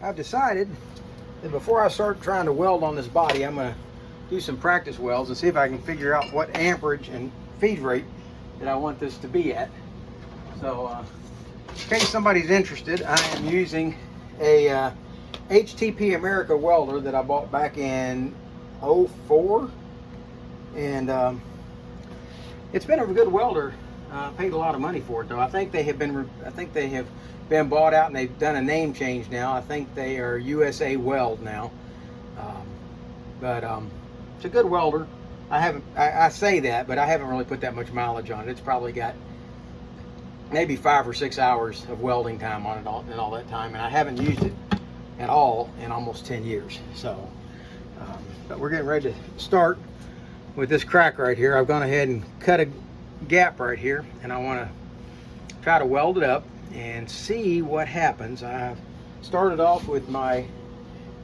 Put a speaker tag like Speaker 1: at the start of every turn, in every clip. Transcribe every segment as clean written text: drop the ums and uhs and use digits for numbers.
Speaker 1: I've decided that before I start trying to weld on this body, I'm going to do some practice welds and see if I can figure out what amperage and feed rate that I want this to be at. So in case somebody's interested, I am using a HTP America welder that I bought back in '04, and it's been a good welder. Paid a lot of money for it though. I think they have been bought out and they've done a name change now. I think they are USA Weld now. But it's a good welder. I say that, but I haven't really put that much mileage on it. It's probably got maybe 5 or 6 hours of welding time on it in all that time, and I haven't used it at all in almost 10 years. So, but we're getting ready to start with this crack right here. I've gone ahead and cut a gap right here, and I want to try to weld it up and see what happens. I've started off with my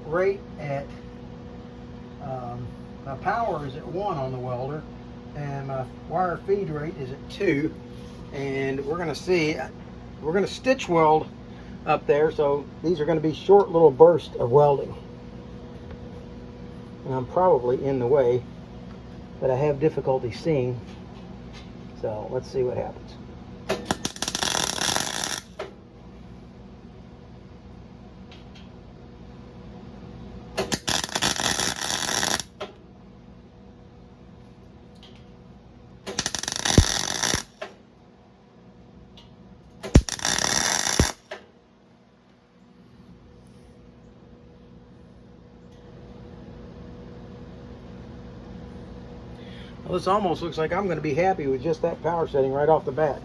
Speaker 1: rate at my power is at 1 on the welder, and my wire feed rate is at 2, and we're going to see, we're going to stitch weld up there, so these are going to be short little bursts of welding, and I'm probably in the way, but I have difficulty seeing. So let's see what happens. Well, this almost looks like I'm going to be happy with just that power setting right off the bat.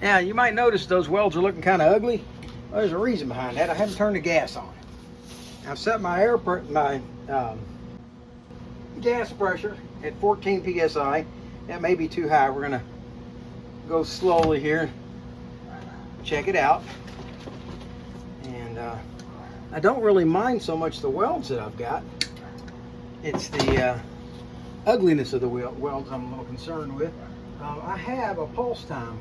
Speaker 1: Now, you might notice those welds are looking kind of ugly. Well, there's a reason behind that. I haven't turned the gas on. I've set my gas pressure at 14 psi. That may be too high. We're going to go slowly here, check it out. And I don't really mind so much the welds that I've got. It's the ugliness of the welds I'm a little concerned with. I have a pulse time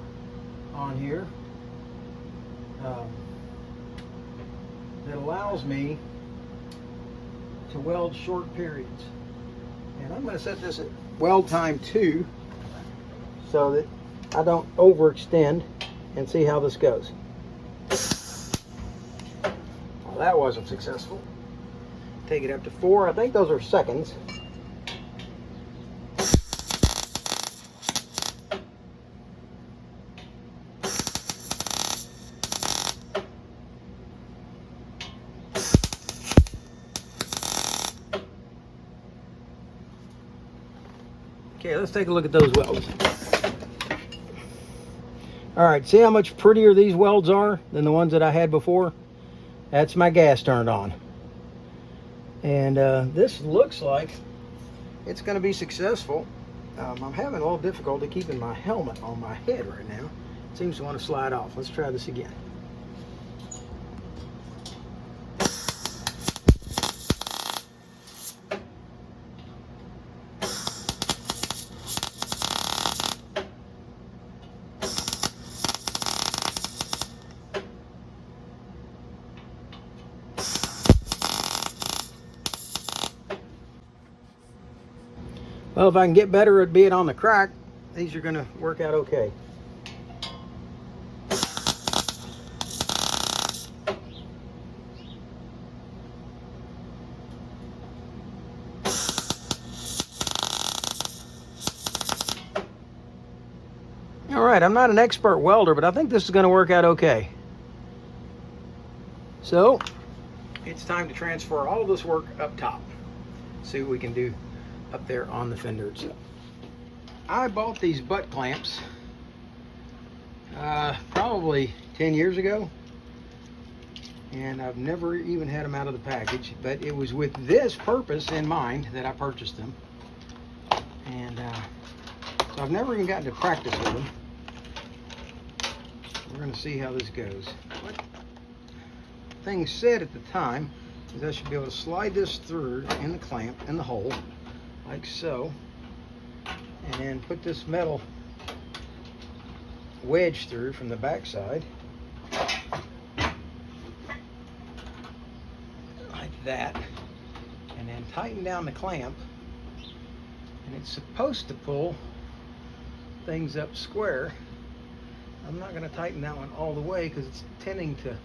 Speaker 1: on here that allows me to weld short periods, and I'm going to set this at weld time 2 so that I don't overextend, and see how this goes. Well, that wasn't successful. Take it up to 4. I think those are seconds. Okay, let's take a look at those welds. All right, see how much prettier these welds are than the ones that I had before? That's my gas turned on. And this looks like it's going to be successful. I'm having a little difficulty keeping my helmet on my head right now. It seems to want to slide off. Let's try this again. Well, if I can get better at being on the crack, these are going to work out okay. All right, I'm not an expert welder, but I think this is going to work out okay. So, it's time to transfer all of this work up top. See what we can do up there on the fender itself. I bought these butt clamps probably 10 years ago, and I've never even had them out of the package, but it was with this purpose in mind that I purchased them. And So I've never even gotten to practice with them. We're going to see how this goes. What things said at the time is I should be able to slide this through in the clamp, in the hole, like so, and then put this metal wedge through from the back side, like that, and then tighten down the clamp, and it's supposed to pull things up square. I'm not going to tighten that one all the way because it's tending to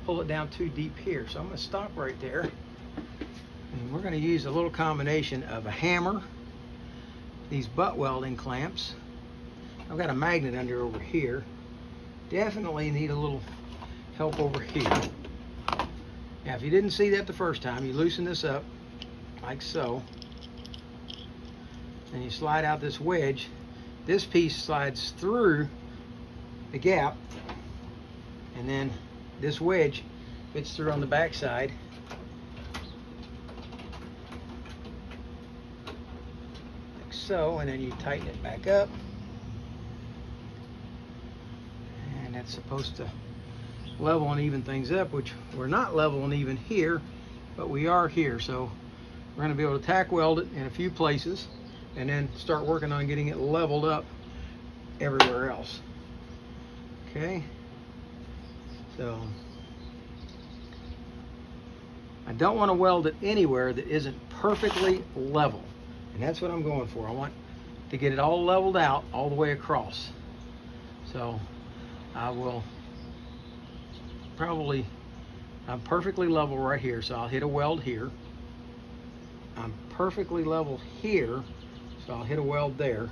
Speaker 1: pull it down too deep here. So I'm going to stop right there. And we're going to use a little combination of a hammer, these butt welding clamps. I've got a magnet under over here. Definitely need a little help over here. Now, if you didn't see that the first time, you loosen this up like so. And you slide out this wedge. This piece slides through the gap, and then this wedge fits through on the back side. Like so, and then you tighten it back up. And that's supposed to level and even things up, which we're not level and even here, but we are here. So we're going to be able to tack weld it in a few places and then start working on getting it leveled up everywhere else. Okay, so I don't want to weld it anywhere that isn't perfectly level, and that's what I'm going for. I want to get it all leveled out all the way across. So I will probably, I'm perfectly level right here, so I'll hit a weld here. I'm perfectly level here, so I'll hit a weld there.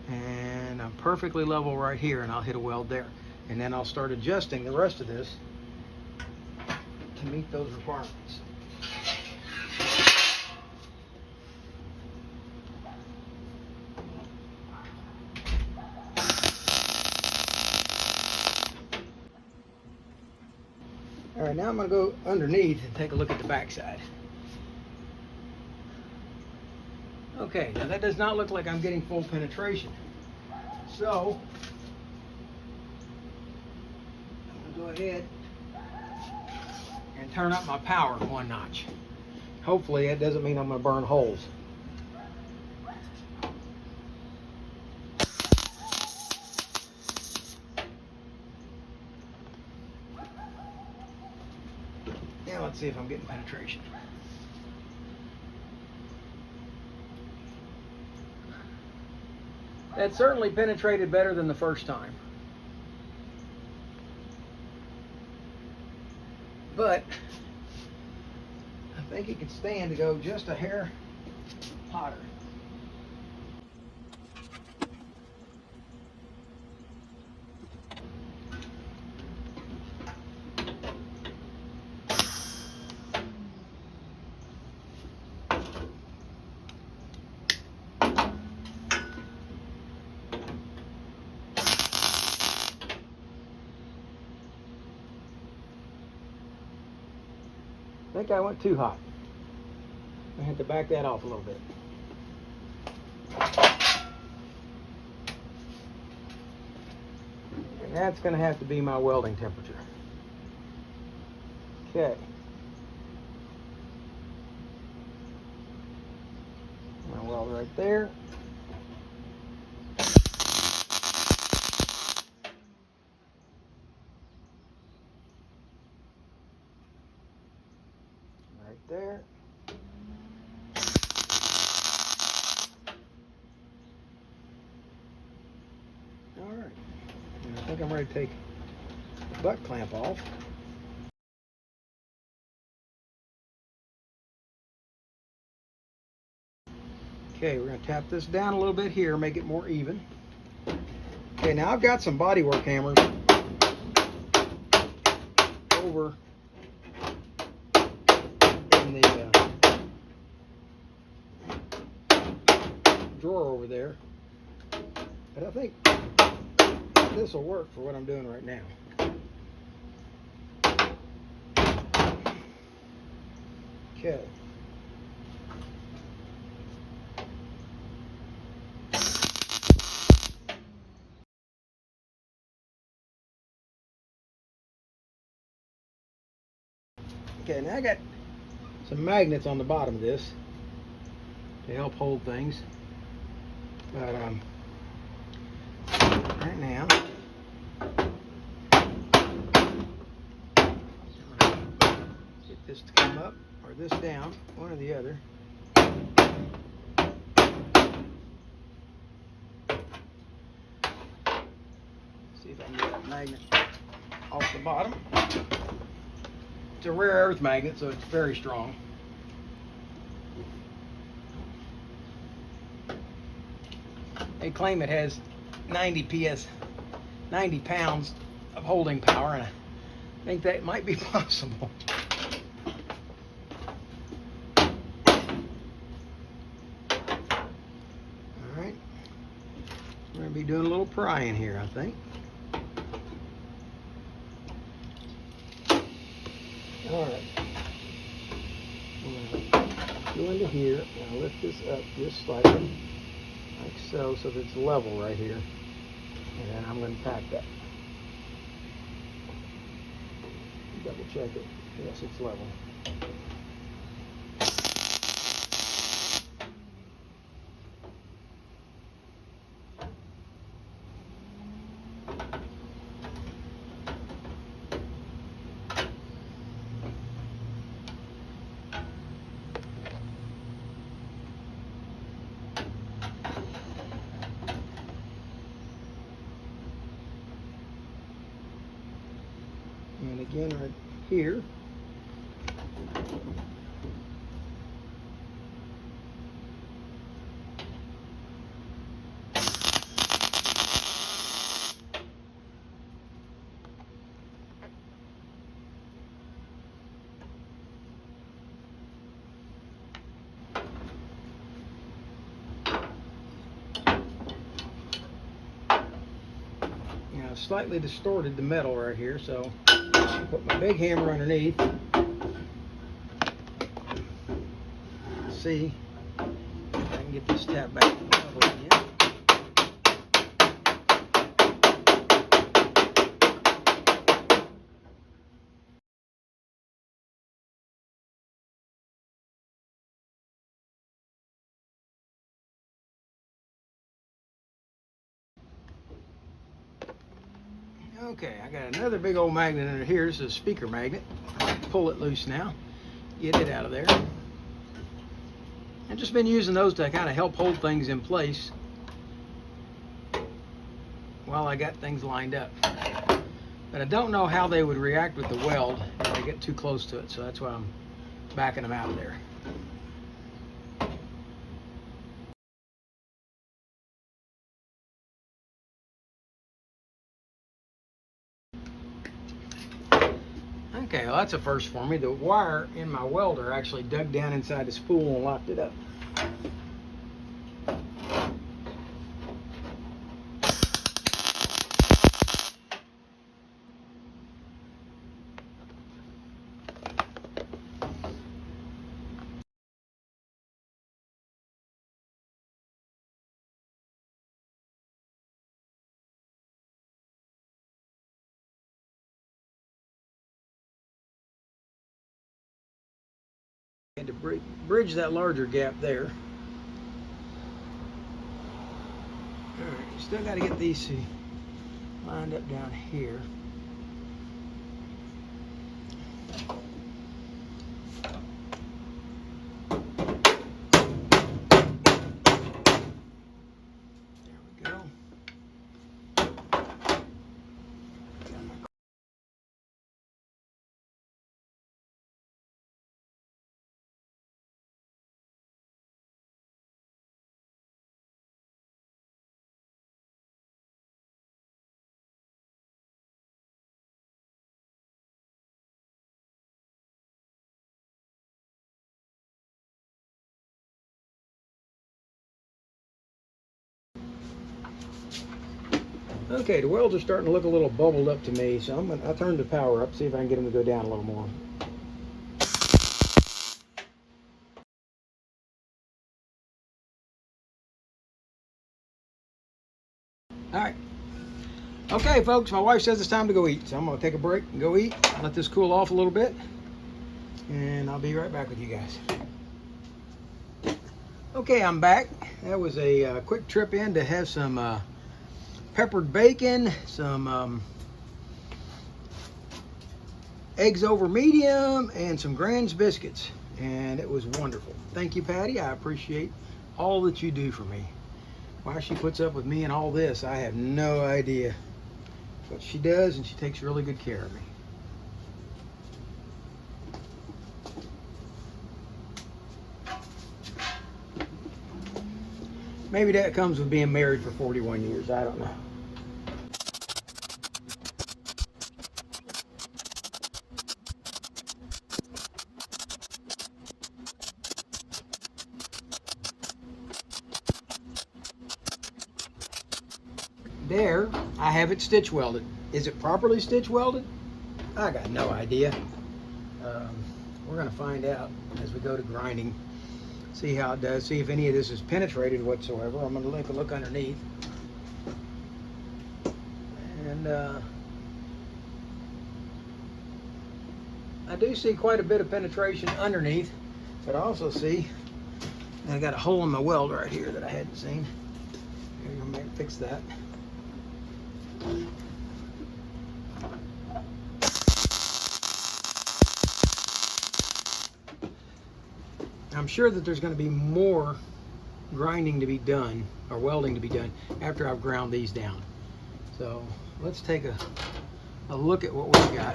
Speaker 1: And I'm perfectly level right here, and I'll hit a weld there. And then I'll start adjusting the rest of this to meet those requirements. All right, now I'm going to go underneath and take a look at the backside. Okay, now that does not look like I'm getting full penetration. So, I'm going to go ahead and turn up my power one notch. Hopefully that doesn't mean I'm going to burn holes. Now let's see if I'm getting penetration. That certainly penetrated better than the first time. But I think it could stand to go just a hair hotter. I think I went too hot. I had to back that off a little bit. And that's going to have to be my welding temperature. Okay. I'm going to weld right there. There. All right. And I think I'm ready to take the butt clamp off. Okay, we're going to tap this down a little bit here, make it more even. Okay, now I've got some bodywork hammers over in the drawer over there, but I think this will work for what I'm doing right now. Okay. Okay, now I got some magnets on the bottom of this to help hold things. But right now, get this to come up or this down, one or the other. See if I can get that magnet off the bottom. It's a rare earth magnet, so it's very strong. They claim it has 90 pounds of holding power, and I think that might be possible. All right, we're going to be doing a little prying here, I think. All right, I'm going to go into here, and I'll lift this up just slightly, like so that it's level right here, and then I'm going to tack that. Double check it. Yes, it's level. And again, right here, slightly distorted the metal right here, so I'll put my big hammer underneath. See if I can get this tap back level again. Okay, I got another big old magnet under here. This is a speaker magnet. Pull it loose now. Get it out of there. I've just been using those to kind of help hold things in place while I got things lined up. But I don't know how they would react with the weld if I get too close to it, so that's why I'm backing them out of there. Okay, well that's a first for me. The wire in my welder actually dug down inside the spool and locked it up. And to bridge that larger gap there. Alright, still got to get these lined up down here. There we go. Okay, the welds are starting to look a little bubbled up to me, so I'll turn the power up, see if I can get them to go down a little more. Alright. Okay, folks, my wife says it's time to go eat, so I'm going to take a break and go eat, let this cool off a little bit, and I'll be right back with you guys. Okay, I'm back. That was a quick trip in to have some peppered bacon, some eggs over medium, and some Grand's biscuits, and it was wonderful. Thank you, Patty. I appreciate all that you do for me. Why she puts up with me and all this, I have no idea. But she does, and she takes really good care of me. Maybe that comes with being married for 41 years. I don't know. There, I have it stitch welded. Is it properly stitch welded? I got no idea. We're going to find out as we go to grinding. See how it does. See if any of this is penetrated whatsoever. I'm going to take a look underneath. And I do see quite a bit of penetration underneath. But I also see I got a hole in my weld right here that I hadn't seen. I'm going to fix that. I'm sure that there's going to be more grinding to be done, or welding to be done, after I've ground these down. So let's take a look at what we've got.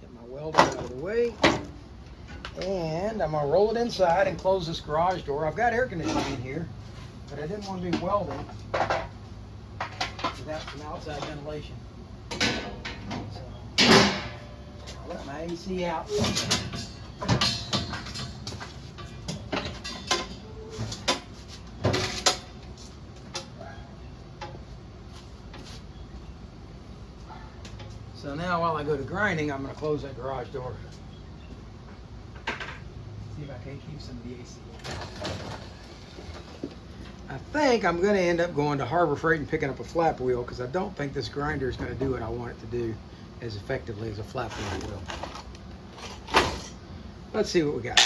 Speaker 1: Get my welder out of the way. And I'm going to roll it inside and close this garage door. I've got air conditioning in here, but I didn't want to be welding without some outside ventilation. So I'll let my AC out. So now while I go to grinding, I'm going to close that garage door. See if I can't keep some of the AC. I think I'm going to end up going to Harbor Freight and picking up a flap wheel, because I don't think this grinder is going to do what I want it to do as effectively as a flap wheel will. Let's see what we got.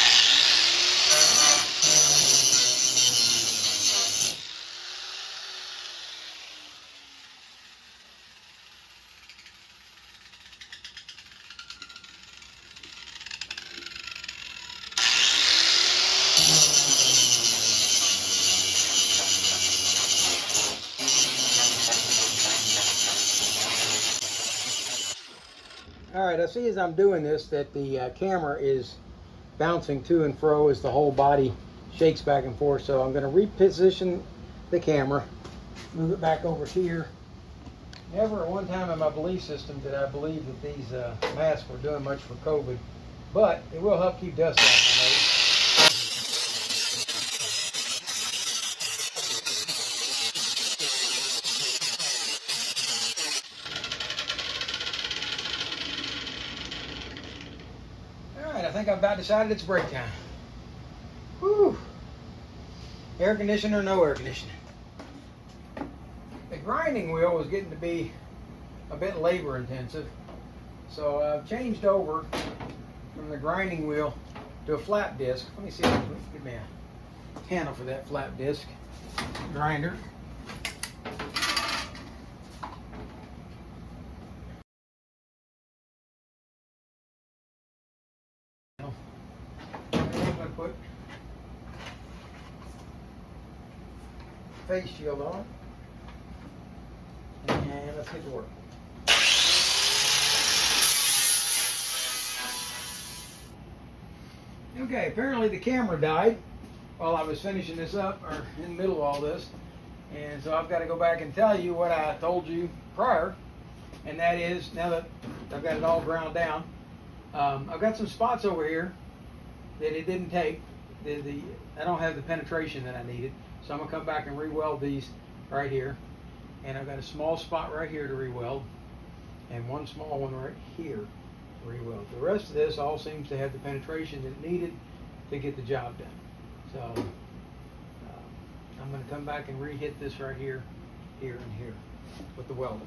Speaker 1: Alright, I see as I'm doing this that the camera is bouncing to and fro as the whole body shakes back and forth. So I'm going to reposition the camera, move it back over here. Never at one time in my belief system did I believe that these masks were doing much for COVID, but it will help keep dust out of my nose. I think I've about decided it's break time. Whew. Air conditioner or no air conditioning. The grinding wheel was getting to be a bit labor intensive, so I've changed over from the grinding wheel to a flat disc. Let me see if you give me a handle for that flat disc grinder. Put face shield on, and let's get to work. Okay, apparently the camera died while I was finishing this up, or in the middle of all this, and so I've got to go back and tell you what I told you prior, and that is, now that I've got it all ground down, I've got some spots over here that it didn't take. I don't have the penetration that I needed, so I'm going to come back and re-weld these right here. And I've got a small spot right here to re-weld, and one small one right here. re-weld. The rest of this all seems to have the penetration that it needed to get the job done. So I'm going to come back and re-hit this right here, here, and here with the welder.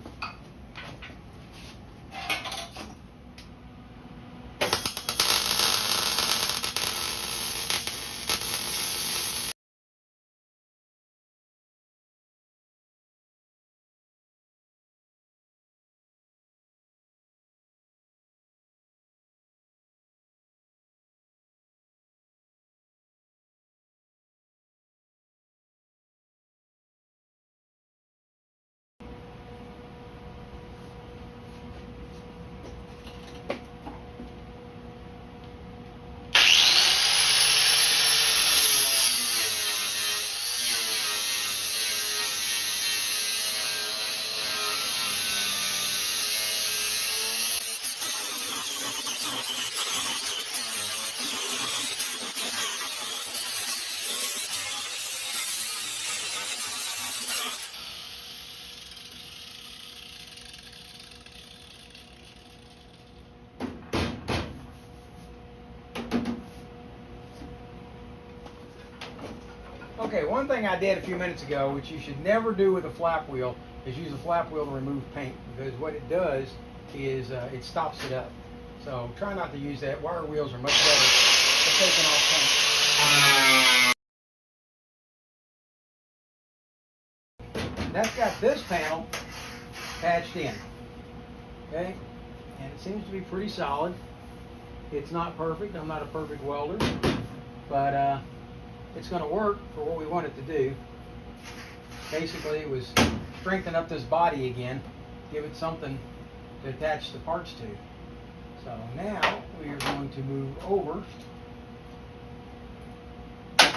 Speaker 1: Okay, one thing I did a few minutes ago, which you should never do with a flap wheel, is use a flap wheel to remove paint, because what it does is it stops it up. So try not to use that. Wire wheels are much better for taking off paint. That's got this panel patched in, okay? And it seems to be pretty solid. It's not perfect. I'm not a perfect welder, but it's going to work for what we want it to do. Basically, it was strengthen up this body again, give it something to attach the parts to. So now we are going to move over to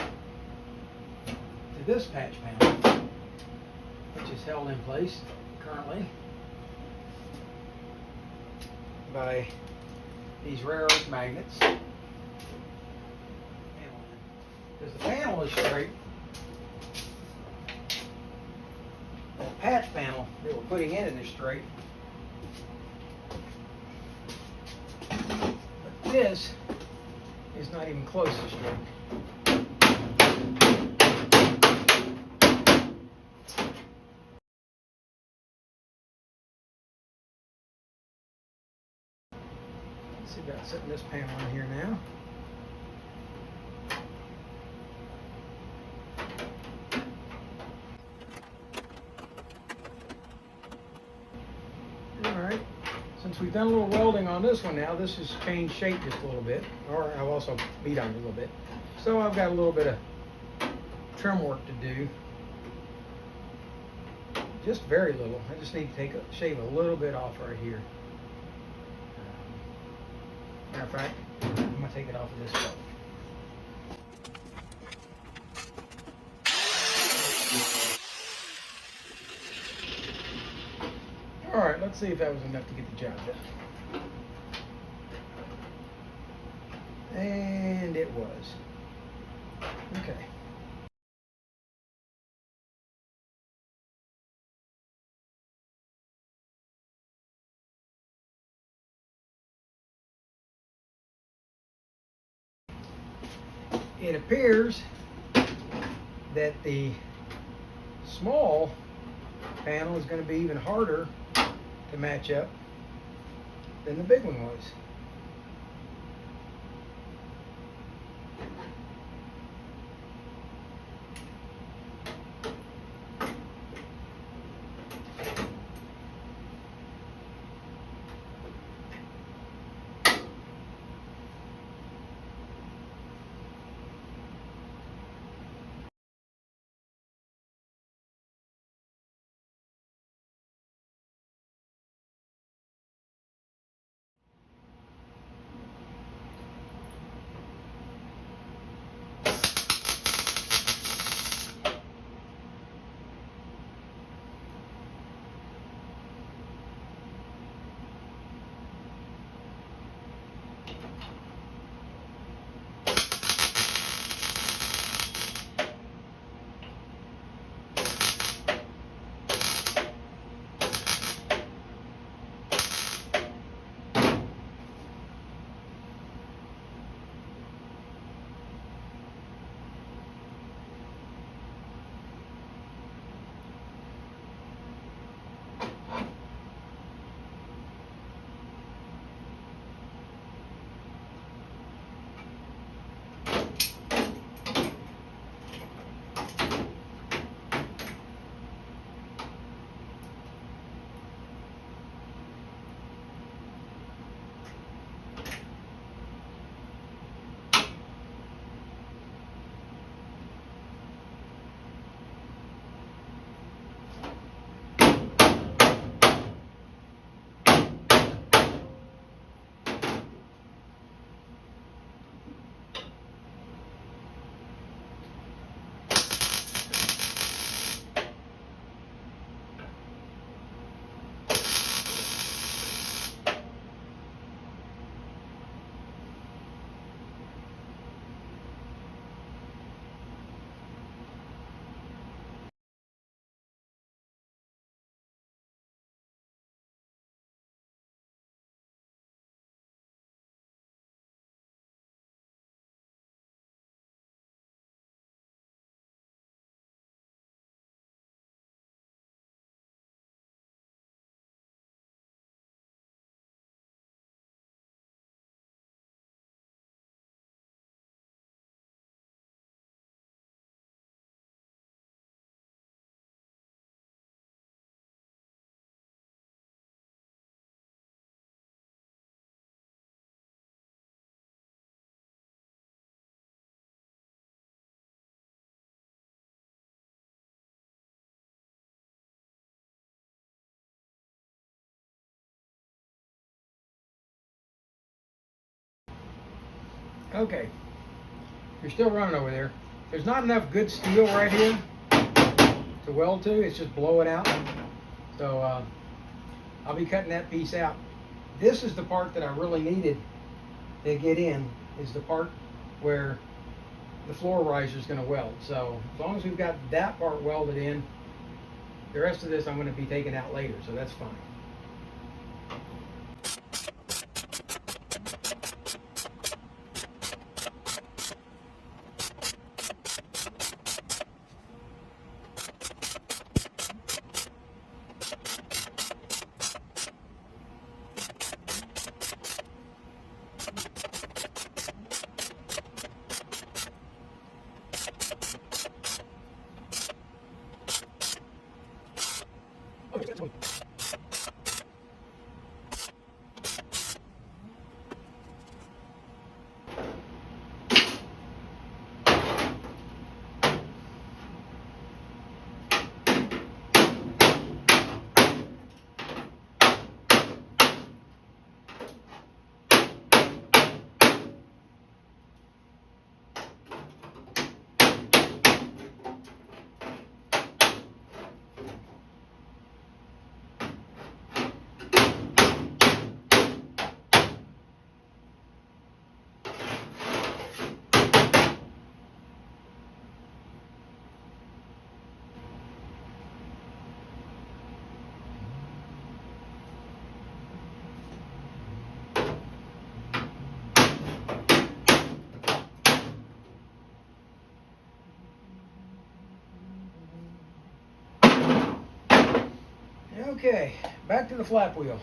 Speaker 1: this patch panel, which is held in place currently by these rare earth magnets. Because the panel is straight, the patch panel that we're putting in is straight. But this is not even close to straight. Let's see about setting this panel in here now. Alright, since we've done a little welding on this one now, this has changed shape just a little bit, or I've also beat on it a little bit. So I've got a little bit of trim work to do. Just very little. I just need to shave a little bit off right here. Matter of fact, I'm going to take it off of this weld. Alright, let's see if that was enough to get the job done. And it was. Okay. It appears that the small panel is going to be even harder to match up than the big one was. Okay, you're still running over there. There's not enough good steel right here to weld to. It's just blowing out. So I'll be cutting that piece out. This is the part that I really needed to get in, is the part where the floor riser is going to weld. So as long as we've got that part welded in, the rest of this I'm going to be taking out later, so that's fine. Okay, back to the flap wheel.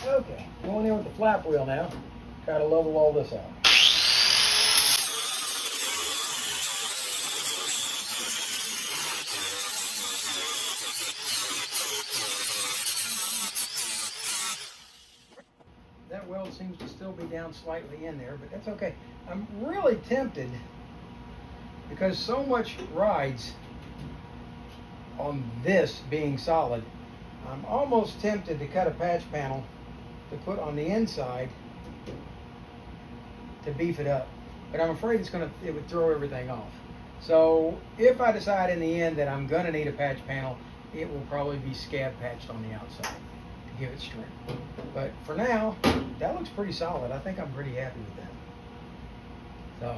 Speaker 1: Okay, going in with the flap wheel now. Try to level all this out. That weld seems to still be down slightly in there, but that's okay. I'm really tempted, because so much rides on this being solid, I'm almost tempted to cut a patch panel to put on the inside to beef it up. But I'm afraid it would throw everything off. So if I decide in the end that I'm gonna need a patch panel, it will probably be scab patched on the outside to give it strength. But for now, that looks pretty solid. I think I'm pretty happy with that. So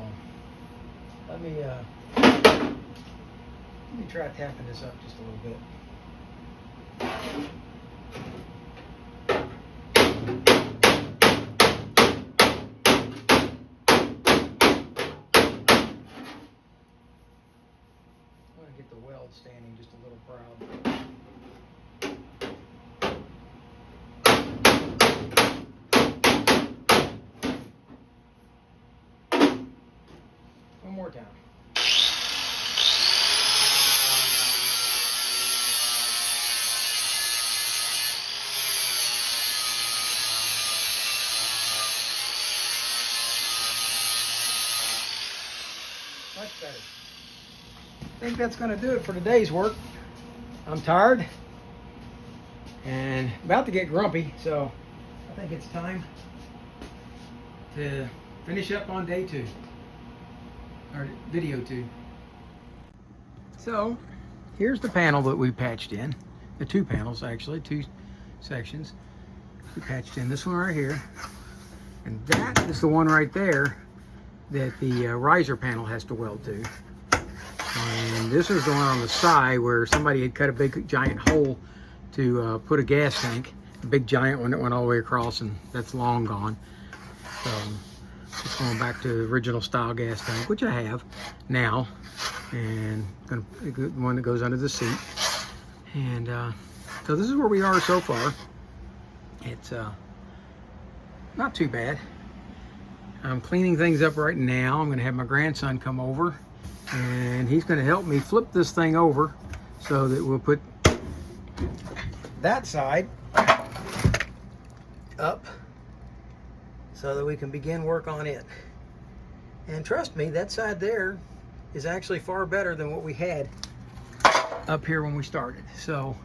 Speaker 1: let me try tapping this up just a little bit. I want to get the weld standing just a little proud. One more time. Much better. I think that's going to do it for today's work. I'm tired and about to get grumpy, so I think it's time to finish up on day 2, or video 2. So here's the panel that we patched in. The 2 panels, actually, 2 sections. We patched in this one right here, and that is the one right there that the riser panel has to weld to. And this is the one on the side where somebody had cut a big giant hole to put a gas tank, a big giant one that went all the way across, and that's long gone. So just going back to the original style gas tank, which I have now, and gonna the one that goes under the seat. And so this is where we are so far. It's not too bad. I'm cleaning things up right now. I'm going to have my grandson come over, and he's going to help me flip this thing over so that we'll put that side up so that we can begin work on it. And trust me, that side there is actually far better than what we had up here when we started. So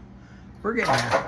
Speaker 1: we're getting there.